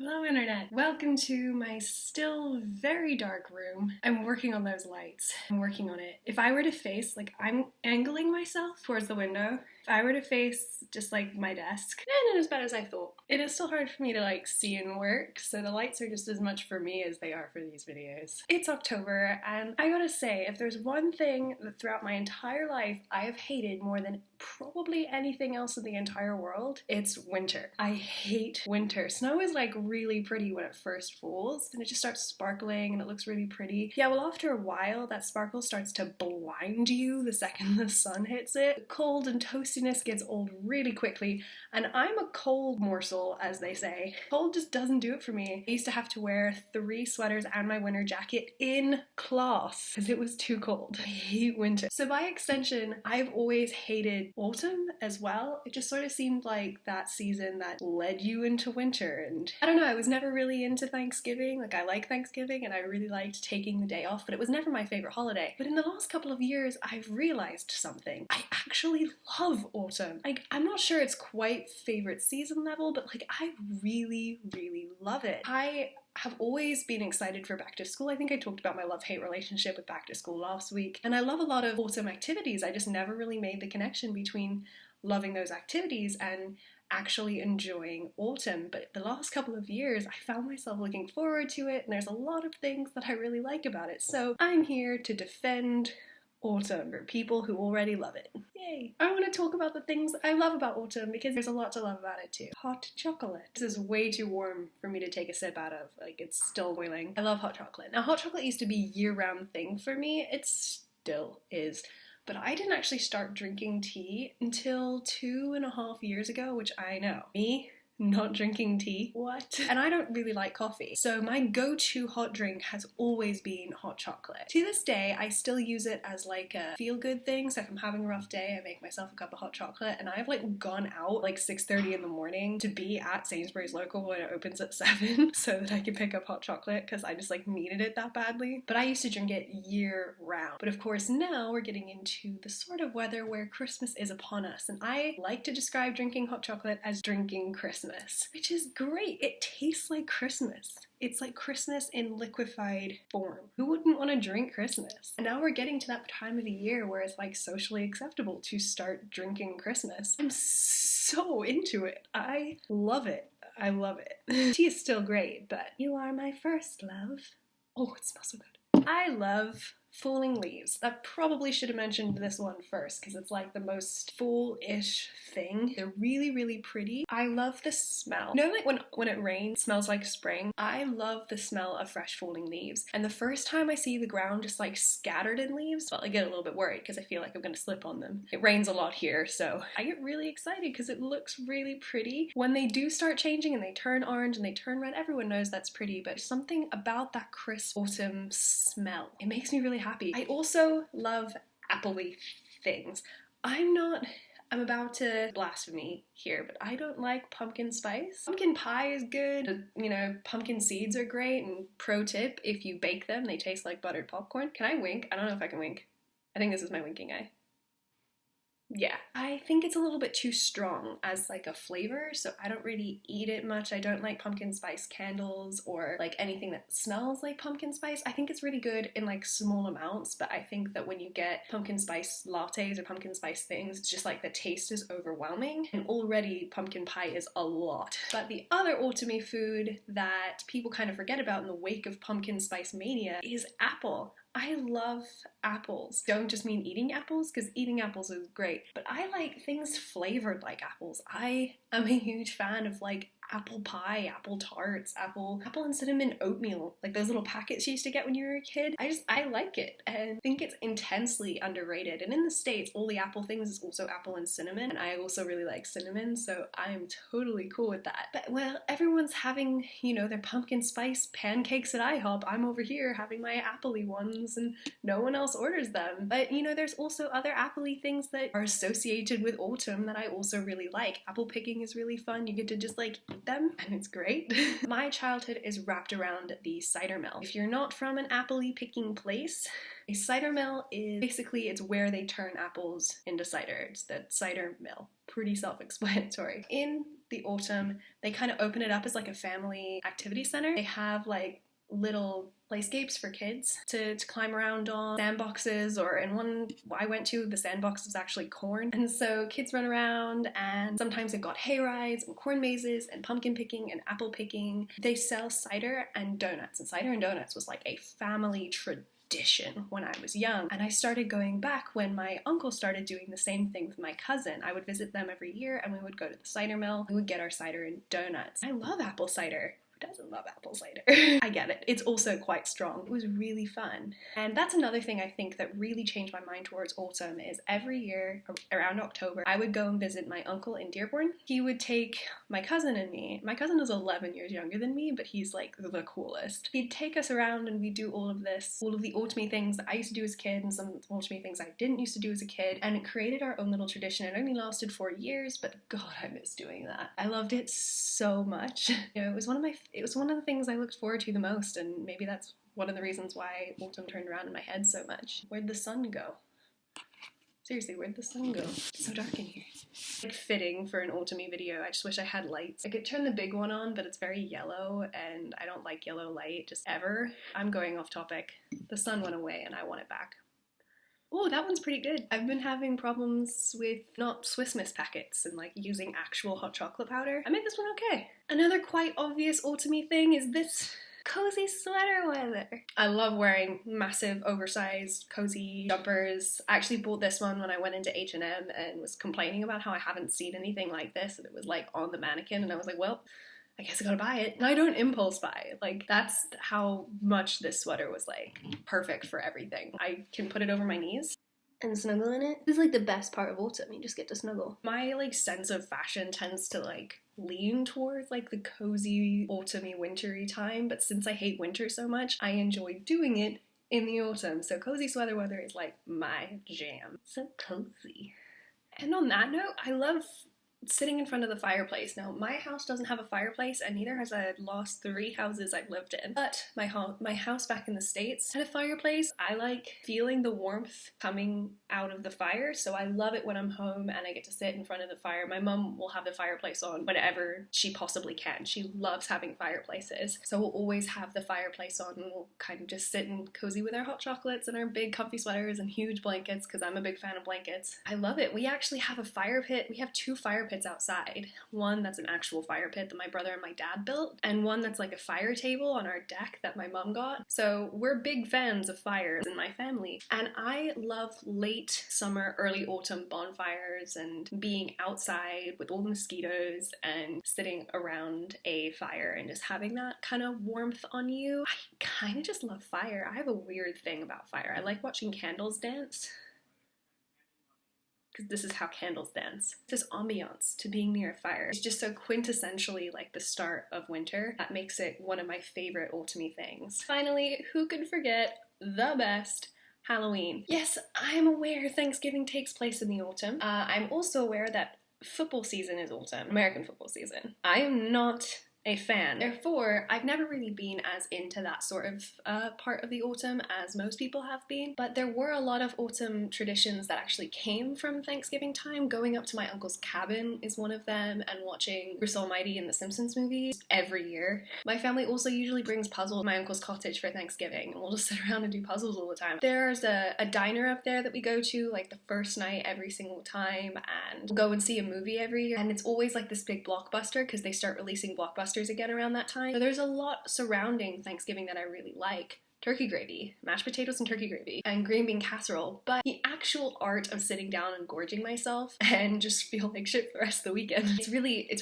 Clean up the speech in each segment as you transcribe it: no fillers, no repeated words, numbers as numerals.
Hello internet! Welcome to my still very dark room. I'm working on those lights. I'm working on it. If I were to face, I'm angling myself towards the window. If I were to face just my desk, not as bad as I thought. It is still hard for me to see and work, so the lights are just as much for me as they are for these videos. It's October, and I gotta say, if there's one thing that throughout my entire life I have hated more than probably anything else in the entire world, it's winter. I hate winter. Snow is really pretty when it first falls, and it just starts sparkling and it looks really pretty. Yeah, well after a while that sparkle starts to blind you the second the sun hits it. The cold and toastiness gets old really quickly, and I'm a cold morsel, as they say. Cold just doesn't do it for me. I used to have to wear 3 sweaters and my winter jacket in class because it was too cold. I hate winter. So by extension, I've always hated autumn as well. It just sort of seemed like that season that led you into winter, and I don't know, I was never really into Thanksgiving. I like Thanksgiving and I really liked taking the day off, but it was never my favorite holiday. But in the last couple of years, I've realized something. I actually love autumn. I'm not sure it's quite favorite season level, but I really, really love it. I have always been excited for back to school. I think I talked about my love-hate relationship with back to school last week, and I love a lot of autumn activities. I just never really made the connection between loving those activities and actually enjoying autumn. But the last couple of years, I found myself looking forward to it, and there's a lot of things that I really like about it. So I'm here to defend autumn for people who already love it. Yay! I want to talk about the things I love about autumn because there's a lot to love about it too. Hot chocolate. This is way too warm for me to take a sip out of. It's still boiling. I love hot chocolate. Now, hot chocolate used to be a year-round thing for me. It still is. But I didn't actually start drinking tea until 2.5 years ago, which I know. Me? Not drinking tea? What? And I don't really like coffee, so my go-to hot drink has always been hot chocolate. To this day, I still use it as a feel-good thing. So if I'm having a rough day, I make myself a cup of hot chocolate, and I've gone out 6:30 in the morning to be at Sainsbury's local when it opens at 7 so that I can pick up hot chocolate because I just needed it that badly. But I used to drink it year round. But of course now we're getting into the sort of weather where Christmas is upon us, and I like to describe drinking hot chocolate as drinking Christmas. Which is great. It tastes like Christmas. It's like Christmas in liquefied form. Who wouldn't want to drink Christmas? And now we're getting to that time of the year where it's socially acceptable to start drinking Christmas. I'm so into it. I love it. I love it. Tea is still great, but you are my first love. Oh, it smells so good. I love falling leaves. That probably should have mentioned this one first because it's the most fall-ish thing. They're really, really pretty. I love the smell. You know, when it rains, it smells like spring. I love the smell of fresh falling leaves. And the first time I see the ground just scattered in leaves, well, I get a little bit worried because I feel like I'm gonna slip on them. It rains a lot here, so I get really excited because it looks really pretty. When they do start changing and they turn orange and they turn red, everyone knows that's pretty, but something about that crisp autumn smell, it makes me really happy. I also love appley things. I'm about to blasphemy here, but I don't like pumpkin spice. Pumpkin pie is good. Pumpkin seeds are great, and pro tip, if you bake them, they taste like buttered popcorn. Can I wink? I don't know if I can wink. I think this is my winking eye. Yeah, I think it's a little bit too strong as a flavor, so I don't really eat it much. I don't like pumpkin spice candles or anything that smells like pumpkin spice. I think it's really good in small amounts, but I think that when you get pumpkin spice lattes or pumpkin spice things, it's just the taste is overwhelming, and already pumpkin pie is a lot. But the other autumny food that people kind of forget about in the wake of pumpkin spice mania is apple. I love apples. Don't just mean eating apples, because eating apples is great, but I like things flavored like apples. I am a huge fan of apple pie, apple tarts, apple and cinnamon oatmeal, those little packets you used to get when you were a kid. I like it and think it's intensely underrated. And in the States, all the apple things is also apple and cinnamon, and I also really like cinnamon, so I'm totally cool with that. But well, everyone's having, their pumpkin spice pancakes at IHOP. I'm over here having my appley ones, and no one else orders them. But there's also other appley things that are associated with autumn that I also really like. Apple picking is really fun. You get to just eat them, and it's great. My childhood is wrapped around the cider mill. If you're not from an apple-y picking place, a cider mill is basically, it's where they turn apples into cider. It's the cider mill. Pretty self-explanatory. In the autumn, they kind of open it up as like a family activity center. They have like little playscapes for kids to climb around on, sandboxes, or in one I went to, the sandbox was actually corn. And so kids run around, and sometimes they've got hay rides and corn mazes and pumpkin picking and apple picking. They sell cider and donuts, and cider and donuts was like a family tradition when I was young. And I started going back when my uncle started doing the same thing with my cousin. I would visit them every year and we would go to the cider mill. We would get our cider and donuts. I love apple cider. Doesn't love apple cider. I get it. It's also quite strong. It was really fun. And that's another thing I think that really changed my mind towards autumn is every year around October, I would go and visit my uncle in Dearborn. He would take my cousin and me. My cousin is 11 years younger than me, but he's like the coolest. He'd take us around and we'd do all of the autumny things that I used to do as a kid and some autumny things I didn't used to do as a kid. And it created our own little tradition. It only lasted 4 years, but God, I miss doing that. I loved it so much. You know, it was one of the things I looked forward to the most, and maybe that's one of the reasons why autumn turned around in my head so much. Where'd the sun go? Seriously, where'd the sun go? It's so dark in here. Like fitting for an autumny video. I just wish I had lights. I could turn the big one on, but it's very yellow, and I don't like yellow light, just ever. I'm going off topic. The sun went away and I want it back. Oh, that one's pretty good. I've been having problems with not Swiss Miss packets and like using actual hot chocolate powder. I made this one okay. Another quite obvious autumny thing is this cozy sweater weather. I love wearing massive oversized cozy jumpers. I actually bought this one when I went into H&M and was complaining about how I haven't seen anything like this, and it was like on the mannequin, and I was like, well, I guess I gotta buy it. And I don't impulse buy it. Like, that's how much this sweater was like perfect for everything. I can put it over my knees and snuggle in it. This is like the best part of autumn. You just get to snuggle. My like sense of fashion tends to like lean towards like the cozy autumny wintry time, but since I hate winter so much, I enjoy doing it in the autumn. So cozy sweater weather is like my jam. So cozy. And on that note, I love sitting in front of the fireplace. Now, my house doesn't have a fireplace, and neither has I lost 3 houses I've lived in. But my house back in the States had a fireplace. I like feeling the warmth coming out of the fire, so I love it when I'm home and I get to sit in front of the fire. My mom will have the fireplace on whenever she possibly can. She loves having fireplaces, so we'll always have the fireplace on, and we'll kind of just sit and cozy with our hot chocolates and our big comfy sweaters and huge blankets, because I'm a big fan of blankets. I love it. We actually have a fire pit. We have 2 fire pits outside. One that's an actual fire pit that my brother and my dad built, and one that's like a fire table on our deck that my mom got. So we're big fans of fires in my family, and I love late summer, early autumn bonfires and being outside with all the mosquitoes and sitting around a fire and just having that kind of warmth on you. I kind of just love fire. I have a weird thing about fire. I like watching candles dance, because this is how candles dance. This ambiance to being near a fire is just so quintessentially like the start of winter. That makes it one of my favorite autumny things. Finally, who could forget the best? Halloween. Yes, I'm aware Thanksgiving takes place in the autumn. I'm also aware that football season is autumn, American football season. I am not a fan. Therefore, I've never really been as into that sort of part of the autumn as most people have been, but there were a lot of autumn traditions that actually came from Thanksgiving time. Going up to my uncle's cabin is one of them, and watching Bruce Almighty and the Simpsons movies every year. My family also usually brings puzzles to my uncle's cottage for Thanksgiving, and we'll just sit around and do puzzles all the time. There's a diner up there that we go to like the first night every single time, and we'll go and see a movie every year, and it's always like this big blockbuster because they start releasing blockbusters again around that time. So there's a lot surrounding Thanksgiving that I really like. Turkey gravy, mashed potatoes and turkey gravy, and green bean casserole. But the actual art of sitting down and gorging myself and just feel like shit for the rest of the weekend, it's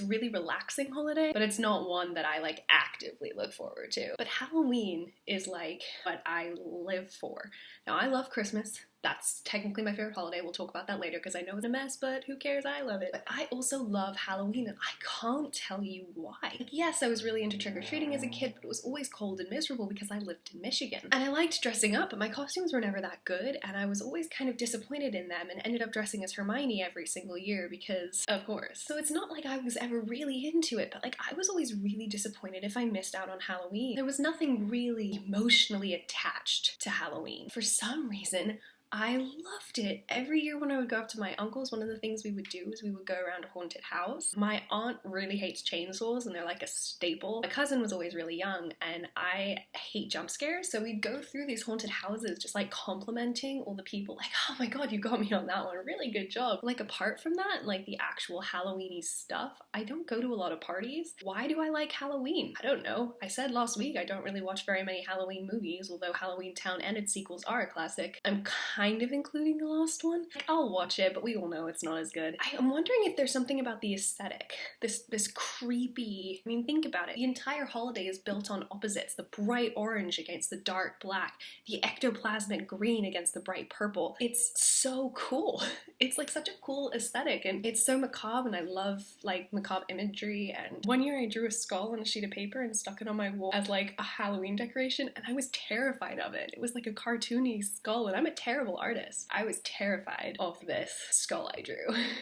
really relaxing holiday, but it's not one that I like actively look forward to. But Halloween is like what I live for. Now, I love Christmas. that's technically my favorite holiday. We'll talk about that later because I know it's a mess, but who cares? I love it. But I also love Halloween, and I can't tell you why. Like, yes, I was really into trick-or-treating as a kid, but it was always cold and miserable because I lived in Michigan. And I liked dressing up, but my costumes were never that good, and I was always kind of disappointed in them and ended up dressing as Hermione every single year because, of course. So it's not like I was ever really into it, but like I was always really disappointed if I missed out on Halloween. There was nothing really emotionally attached to Halloween. For some reason, I loved it. Every year when I would go up to my uncle's, one of the things we would do is we would go around a haunted house. My aunt really hates chainsaws and they're like a staple. My cousin was always really young and I hate jump scares, so we'd go through these haunted houses just like complimenting all the people, like, oh my god, you got me on that one, really good job. Like apart from that, like the actual Halloween-y stuff, I don't go to a lot of parties. Why do I like Halloween? I don't know. I said last week I don't really watch very many Halloween movies, although Halloween Town and its sequels are a classic. I'm kind of including the last one. Like, I'll watch it, but we all know it's not as good. I'm wondering if there's something about the aesthetic. This creepy, I mean, think about it. The entire holiday is built on opposites. The bright orange against the dark black. The ectoplasmic green against the bright purple. It's so cool. It's like such a cool aesthetic and it's so macabre, and I love like macabre imagery. And one year I drew a skull on a sheet of paper and stuck it on my wall as like a Halloween decoration, and I was terrified of it. It was like a cartoony skull, and I'm a terrible artist. I was terrified of this skull I drew.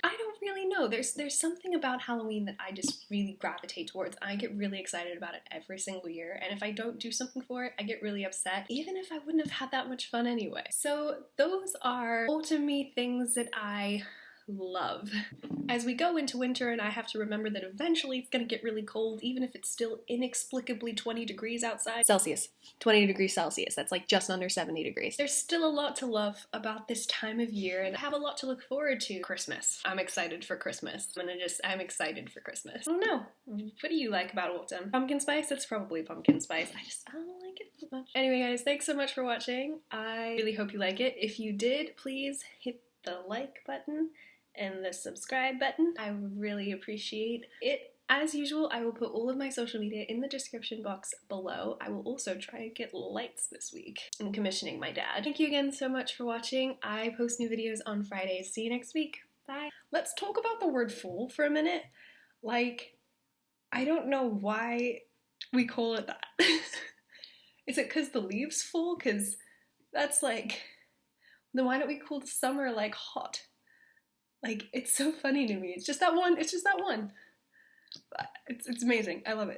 I don't really know. There's something about Halloween that I just really gravitate towards. I get really excited about it every single year, and if I don't do something for it, I get really upset, even if I wouldn't have had that much fun anyway. So those are autumny things that I love. As we go into winter and I have to remember that eventually it's gonna get really cold, even if it's still inexplicably 20 degrees outside. Celsius. 20 degrees Celsius. That's like just under 70 degrees. There's still a lot to love about this time of year, and I have a lot to look forward to. Christmas. I'm excited for Christmas. I'm excited for Christmas. I don't know. What do you like about autumn? Pumpkin spice? It's probably pumpkin spice. I don't like it that much. Anyway guys, thanks so much for watching. I really hope you like it. If you did, please hit the like button and the subscribe button. I would really appreciate it. As usual, I will put all of my social media in the description box below. I will also try to get lights this week. I'm commissioning my dad. Thank you again so much for watching. I post new videos on Fridays. See you next week. Bye. Let's talk about the word fall for a minute. Like, I don't know why we call it that. Is it because the leaves fall? Because that's like, then why don't we call the summer like hot? Like, it's so funny to me. It's just that one. But it's amazing. I love it.